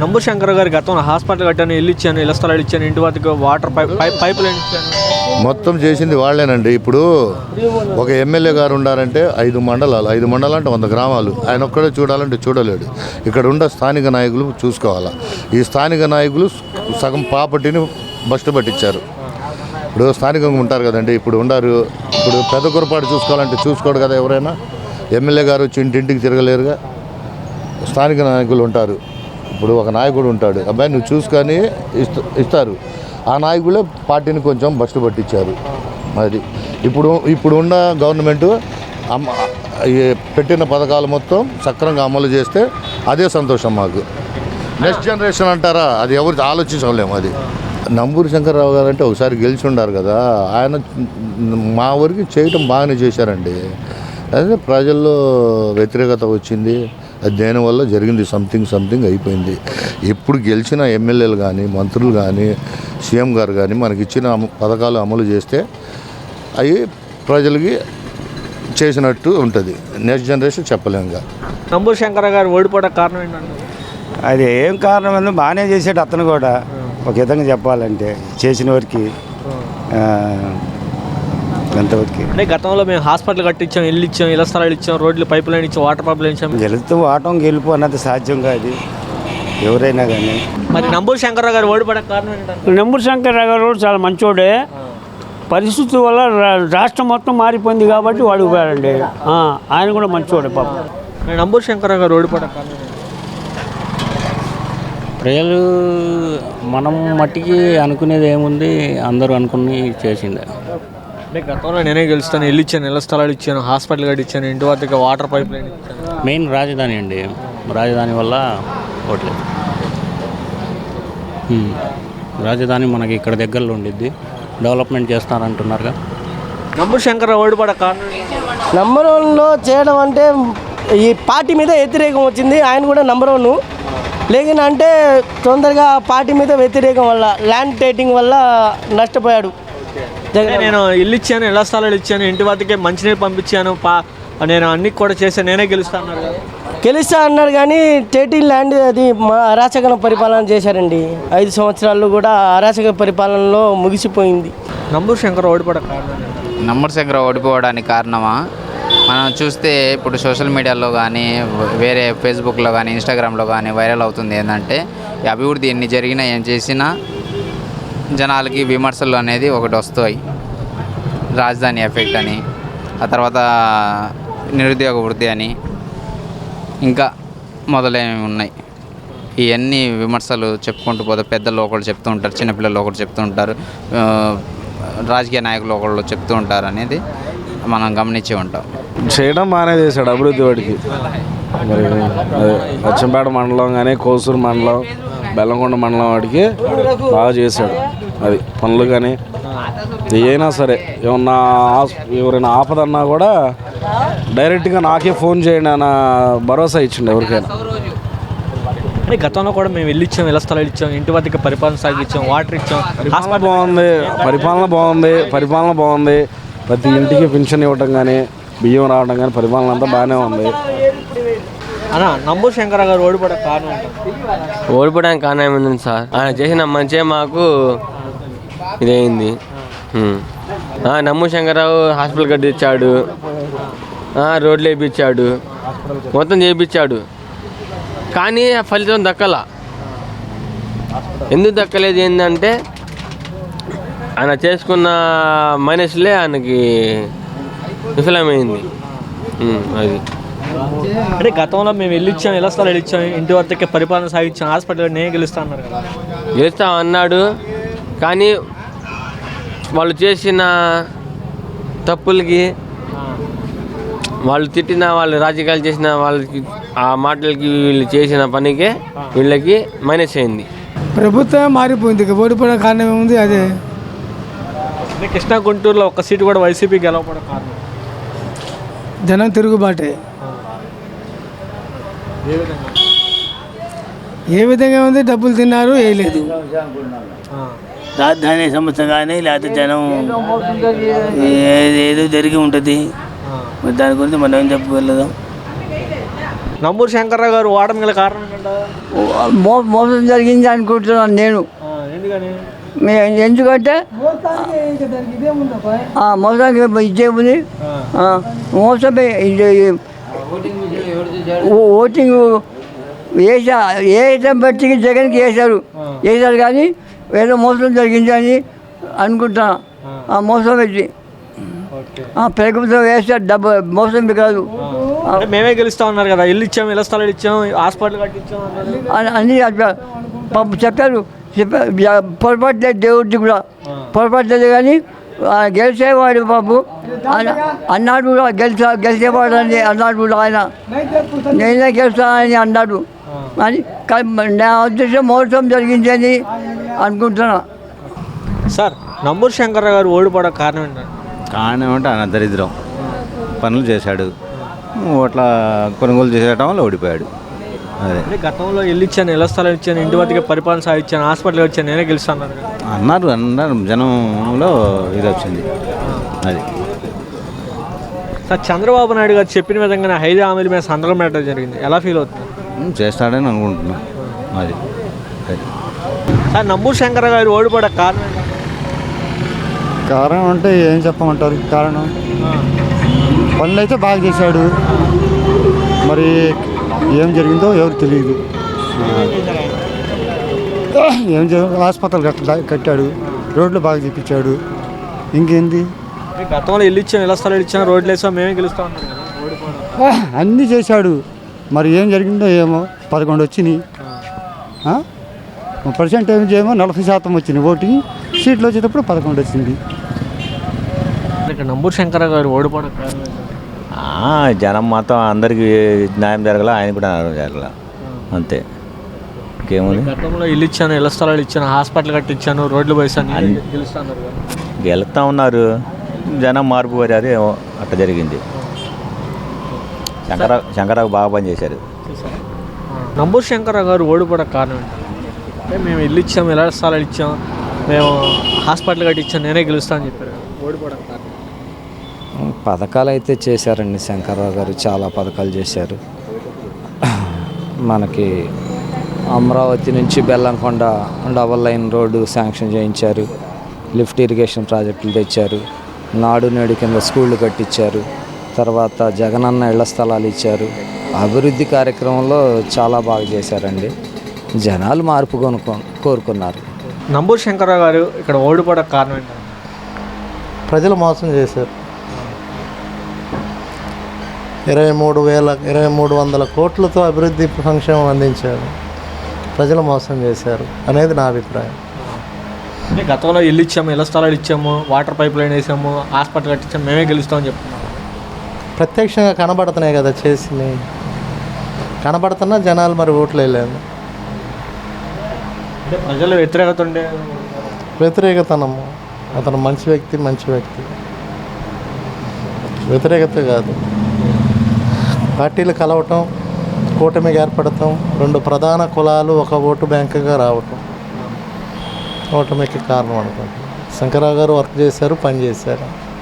నంబూరు శంకర్ గారి గతంలో హాస్పిటల్ కట్టాను, ఇల్లు ఇచ్చాను, ఇళ్ల స్థలాలు ఇచ్చాను, ఇంటి వద్దకు వాటర్ పైప్ లైన్ ఇచ్చాను. మొత్తం చేసింది వాళ్ళేనండి. ఇప్పుడు ఒక ఎమ్మెల్యే గారు ఉండారంటే 5 మండలాలు అంటే 100 గ్రామాలు. ఆయన ఒక్కడే చూడాలంటే చూడలేడు. ఇక్కడ ఉన్న స్థానిక నాయకులు చూసుకోవాలా. ఈ స్థానిక నాయకులు సగం ప్రాపర్టీని బస్టు పట్టించారు. ఇప్పుడు స్థానికంగా ఉంటారు కదండి, ఇప్పుడు ఉండారు. ఇప్పుడు పెద్ద కురపాటు చూసుకోవాలంటే చూసుకోడు కదా ఎవరైనా. ఎమ్మెల్యే గారు వచ్చి ఇంటింటికి తిరగలేరుగా. స్థానిక నాయకులు ఉంటారు. ఇప్పుడు ఒక నాయకుడు ఉంటాడు, అబ్బాయి నువ్వు చూసుకొని ఇస్తారు. ఆ నాయకులే పార్టీని కొంచెం బస్టు పట్టించారు. అది ఇప్పుడు ఉన్న గవర్నమెంటు పెట్టిన పథకాలు మొత్తం సక్రమంగా అమలు చేస్తే అదే సంతోషం మాకు. నెక్స్ట్ జనరేషన్ అంటారా, అది ఎవరు ఆలోచించలేము. అది నంబూరు శంకర్రావు గారు అంటే ఒకసారి గెలిచి ఉండారు కదా, ఆయన మా ఊరికి చేయటం బాగానే చేశారండి. అదే ప్రజల్లో వ్యతిరేకత వచ్చింది, అది దేనివల్ల జరిగింది. సంథింగ్ అయిపోయింది. ఎప్పుడు గెలిచిన ఎమ్మెల్యేలు కానీ మంత్రులు కానీ సీఎం గారు కానీ మనకి ఇచ్చిన పథకాలు అమలు చేస్తే అవి ప్రజలకి చేసినట్టు ఉంటుంది. నెక్స్ట్ జనరేషన్ చెప్పలేముగా. నంబూరు శంకర్ గారు ఓడిపోవడం కారణం ఏంటంటే, అది ఏం కారణం అంటే బాగానే చేసాడు అతను కూడా. ఒక విధంగా చెప్పాలంటే చేసిన వారికి ఎంతవరకు అంటే గతంలో మేము హాస్పిటల్ కట్టించాం, ఇల్లు ఇచ్చాం, ఇళ్ల స్థలాలు ఇచ్చాం, రోడ్లు పైప్ లైన్ ఇచ్చాం, వాటర్ పైప్ లైన్ ఇచ్చాం. గెలుపు అన్నది సాధ్యం కాదు ఎవరైనా కానీ. మరి నంబూరు శంకర్రావు గారు ఓడిపోవడం కారణం ఏంటంటే, నంబూరు శంకర్రావు గారు చాలా మంచోడే. పరిస్థితుల వల్ల రాష్ట్రం మొత్తం మారిపోయింది కాబట్టి వాడు పోయాడండి. ఆయన కూడా మంచోడే పాపం. నంబూరు శంకర్రావు గారు ఓడిపోవడం కారణం ఏంటంటే, ప్రజలు మనం మట్టికి అనుకునేది ఏముంది, అందరూ అనుకుని చేసిందే. అంటే గతంలో నేనే గెలుస్తాను, ఇల్లు ఇచ్చాను, ఇళ్ల స్థలాలు ఇచ్చాను, హాస్పిటల్ కట్టించాను, ఇంటి వద్దకు వాటర్ పైప్ లైన్ ఇచ్చాను. మెయిన్ రాజధాని అండి, రాజధాని వల్ల ఓట్లేదు. రాజధాని మనకి ఇక్కడ దగ్గరలో ఉండిద్ది, డెవలప్మెంట్ చేస్తారంటున్నారుగా. నంబూరు శంకర్రావు ఓడిపోవడం కారణం నంబర్ 1లో చేయడం అంటే ఈ పార్టీ మీద వ్యతిరేకం వచ్చింది. ఆయన కూడా నంబర్ 1 లేకిన అంటే తొందరగా పార్టీ మీద వ్యతిరేకం వల్ల ల్యాండ్ టైటింగ్ వల్ల నష్టపోయాడు. నేను ఇల్లు ఇచ్చాను, ఇళ్ల స్థలాలు ఇచ్చాను, ఇంటి వద్దకే మంచినీరు పంపించాను, నేను అన్ని కూడా చేశాను, నేనే గెలుస్తా అన్నారు కానీ టేటీ ల్యాండ్ అది మా అరాచక పరిపాలన చేశారండి. 5 సంవత్సరాలు కూడా అరాచక పరిపాలనలో ముగిసిపోయింది. నంబూరు శంకర్ ఓడిపోవడం కారణం, నంబూరు శంకర్ ఓడిపోవడానికి కారణమా మనం చూస్తే ఇప్పుడు సోషల్ మీడియాలో కానీ వేరే ఫేస్బుక్లో కానీ ఇన్స్టాగ్రామ్లో కానీ వైరల్ అవుతుంది ఏంటంటే, ఈ అభివృద్ధి ఎన్ని జరిగినా ఏం చేసినా జనాలకి విమర్శలు అనేది ఒకటి వస్తాయి. రాజధాని ఎఫెక్ట్ అని, ఆ తర్వాత నిరుద్యోగ వృద్ధి అని, ఇంకా మొదలైనవి ఉన్నాయి. ఇవన్నీ విమర్శలు చెప్పుకుంటూ పోతే పెద్దలు ఒకళ్ళు చెప్తూ ఉంటారు, చిన్నపిల్లలు ఒకళ్ళు చెప్తూ ఉంటారు, రాజకీయ నాయకులు ఒకళ్ళు చెప్తూ ఉంటారు అనేది మనం గమనించి ఉంటాం. చేయడం బాగానే చేశాడు అభివృద్ధి వాడికి. మరి అచ్చంపేట మండలం కానీ కోసూరు మండలం బెల్లంకొండ మండలం వాడికి బాగా చేశాడు. అది పనులు కానీ ఏమైనా సరే ఎవరైనా ఆపదన్నా కూడా డైరెక్ట్గా నాకే ఫోన్ చేయండి అన్న భరోసా ఇచ్చిండు ఎవరికైనా. గతంలో కూడా మేము ఇల్లు ఇచ్చాం, ఇళ్ల స్థలాలు ఇచ్చాం, ఇంటి వద్దకు పరిపాలన సాగించాం, వాటర్ ఇచ్చాం. పరిపాలన బాగుంది. ప్రతి ఇంటికి పెన్షన్ ఇవ్వటం కానీ బియ్యం రావడం కానీ పరిపాలన అంతా బాగానే ఉంది. అన్న నంబూరు శంకర్రావు గారు ఓడిపోవడం కారణం ఓడిపోవడానికి కారణం ఏముంది సార్, ఆయన చేసిన మంచిగా మాకు ఇదైంది. నంబూరు శంకర్రావు హాస్పిటల్ కట్టించాడు, రోడ్లు వేయించాడు, మొత్తం చేయించాడు. కానీ ఆ ఫలితం దక్కల. ఎందుకు దక్కలేదు ఏంటంటే ఆయన చేసుకున్న మైనస్లే ఆయనకి విఫలమైంది. అది అంటే గతంలో మేము ఇల్లు ఇచ్చాం, ఇళ్ల స్థలాలు ఇచ్చాం, ఇంటి వద్దకే పరిపాలన సాగించాం, హాస్పిటల్ నేను గెలుస్తా అన్నారు కదా. గెలుస్తా అన్నాడు కానీ వాళ్ళు చేసిన తప్పులకి, వాళ్ళు తిట్టిన, వాళ్ళు రాజకీయాలు చేసిన వాళ్ళకి, ఆ మాటలకి, వీళ్ళు చేసిన పనికే వీళ్ళకి మైనస్ అయింది. ప్రభుత్వం మారిపోయింది. ఓడిపోవడం కారణం ఏముంది, అదే కృష్ణా గుంటూరులో ఒక్క సీటు కూడా వైసీపీ గెలవడం కారణం జనం తిరుగుబాటే. ఏ విధంగా ఉంది, డబ్బులు తిన్నారు, వేయలేదు. రాజధాని సమస్య కానీ లేకపోతే జనం ఏదో జరిగి ఉంటుంది, దాని గురించి మనం ఏం చెప్పగలదు. నంబూరు శంకర్రావు గారు ఓడడం గల కారణం మోసం జరిగింది అనుకుంటున్నాను నేను. ఎందుకని? ఎందుకంటే మోసానికి ఇచ్చేముంది, మోసమే. ఓటింగ్ వేసాం బట్టి జగన్కి వేశారు కానీ ఏదో మోసం జరిగింది అని అనుకుంటున్నా. మోసం పెట్టి ప్రభుత్వం వేస్తే డబ్బు మోసం కాదు. మేమే గెలుస్తా ఉన్నారు కదా, ఇల్లు ఇచ్చాము, ఇళ్ల స్థలాలు ఇచ్చాము, హాస్పిటల్ కట్టించాము అన్నీ చెప్పారు. పొరపాటు లేదు, దేవుడికి కూడా పొరపాటు లేదు. కానీ గెలిచేవాడు బాబు అన్నాడు కూడా, గెలిచేవాడు అని అన్నాడు కూడా. ఆయన నేనే గెలుస్తానని అన్నాడు. అని నా ఉద్దేశం మోసం జరిగింది అని అనుకుంటున్నా. సార్, నంబూరు శంకర్రావు గారు ఓడిపోవడం కారణం ఏంటంటే? కారణం ఏమంటే ఆయన దరిద్రం పనులు చేశాడు, ఓట్ల కొనుగోలు చేసేయడం వల్ల ఓడిపోయాడు. అదే గతంలో ఇల్లు ఇచ్చాను, ఇళ్ల స్థలం ఇచ్చాను, ఇంటి వద్దకే పరిపాలన సాగించాను, హాస్పిటల్ వచ్చాను, నేనే గెలుస్తాను అన్నారు. జనంలో ఇది వచ్చింది. అది సార్, చంద్రబాబు నాయుడు గారు చెప్పిన విధంగా 5 హామీల మీద సంతకం పెట్టడం జరిగింది. ఎలా ఫీల్ అవుతుంది? చేస్తాడని అనుకుంటున్నాను. అది సార్, నంబూరు శంకర్రావు గారు ఓడిపోవడం కారణం ఏంటంటే? కారణం అంటే ఏం చెప్పమంటారు? కారణం పనులు అయితే బాగా చేశాడు, మరి ఏం జరిగిందో ఎవరికి తెలియదు. ఏం హాస్పిటల్ కట్టాడు, రోడ్లు బాగా చూపించాడు. ఇంకేంది? గతంలో ఇల్లు ఇచ్చాను, ఇళ్ల స్థలాలు ఇచ్చాను, రోడ్లు వేసాం, మేమే గెలుస్తా ఉన్నాం. అన్నీ చేశాడు, మరి ఏం జరిగిందో ఏమో. 11 వచ్చినాయి, పర్సెంటేజ్ ఏమో 40% వచ్చినాయి. ఓటింగ్ సీట్లు వచ్చేటప్పుడు 11 వచ్చింది. నంబూరు శంకర్రావు గారు ఓడిపోవడం కారణం ఏంటంటే? జనం మొత్తం అందరికీ న్యాయం జరగల, ఆయన కూడా న్యాయం జరగల, అంతే. ఇంకేముంది? గతంలో ఇల్లు ఇచ్చాను, ఇళ్ల స్థలాలు ఇచ్చాను, హాస్పిటల్ కట్టించాను, రోడ్లు పోసాను, గెలుస్తా ఉన్నారు. గెలుస్తూ ఉన్నారు, జనం మార్పు కోరి అదే అట్లా జరిగింది. శంకర్రావు బాగా పనిచేశారు. నంబూరు శంకర్రావు గారు ఓడిపోవడం కారణం ఏంటంటే? మేము ఇల్లు ఇచ్చాము, ఇళ్ల స్థలాలు ఇచ్చాం, మేము హాస్పిటల్ కట్టించాను, నేనే గెలుస్తాను అని చెప్పారు. ఓడిపోవడం కారణం? పథకాలు అయితే చేశారండి. శంకర్రావు గారు చాలా పథకాలు చేశారు. మనకి అమరావతి నుంచి Bellamkonda double line road sanction చేయించారు, లిఫ్ట్ ఇరిగేషన్ ప్రాజెక్టులు తెచ్చారు, నాడు నేడు కింద స్కూళ్ళు కట్టించారు, తర్వాత జగనన్న ఇళ్ల స్థలాలు ఇచ్చారు. అభివృద్ధి కార్యక్రమంలో చాలా బాగా చేశారండి. జనాలు మార్పు కోరుకున్నారు. నంబూరు శంకర్రావు గారు ఇక్కడ ఓడిపోవడం కారణం ఏంటంటే? ప్రజలు మోసం చేశారు. 23,200 కోట్లతో అభివృద్ధి సంక్షేమం అందించారు, ప్రజలు మోసం చేశారు అనేది నా అభిప్రాయం. గతంలో ఇల్లు ఇచ్చాము, ఇళ్ల స్థలాలు ఇచ్చాము, వాటర్ పైప్ లైన్ వేసాము, హాస్పిటల్ కట్టించాము, మేమే గెలుస్తామని చెప్తున్నాము. ప్రత్యక్షంగా కనబడుతున్నాయి కదా చేసి, కనబడుతున్నా జనాలు మరి ఓట్లు వేయలేదు. అంటే ప్రజలు వ్యతిరేకత ఉండే వ్యతిరేకతనము. అతను మంచి వ్యక్తి, వ్యతిరేకత కాదు. పార్టీలు కలవటం, కూటమిగా ఏర్పడటం, 2 ప్రధాన కులాలు ఒక ఓటు బ్యాంకుగా రావటం ఓటమికి కారణం అనుకుంటున్నాను. శంకర్రావు గారు వర్క్ చేశారు, పని చేశారు.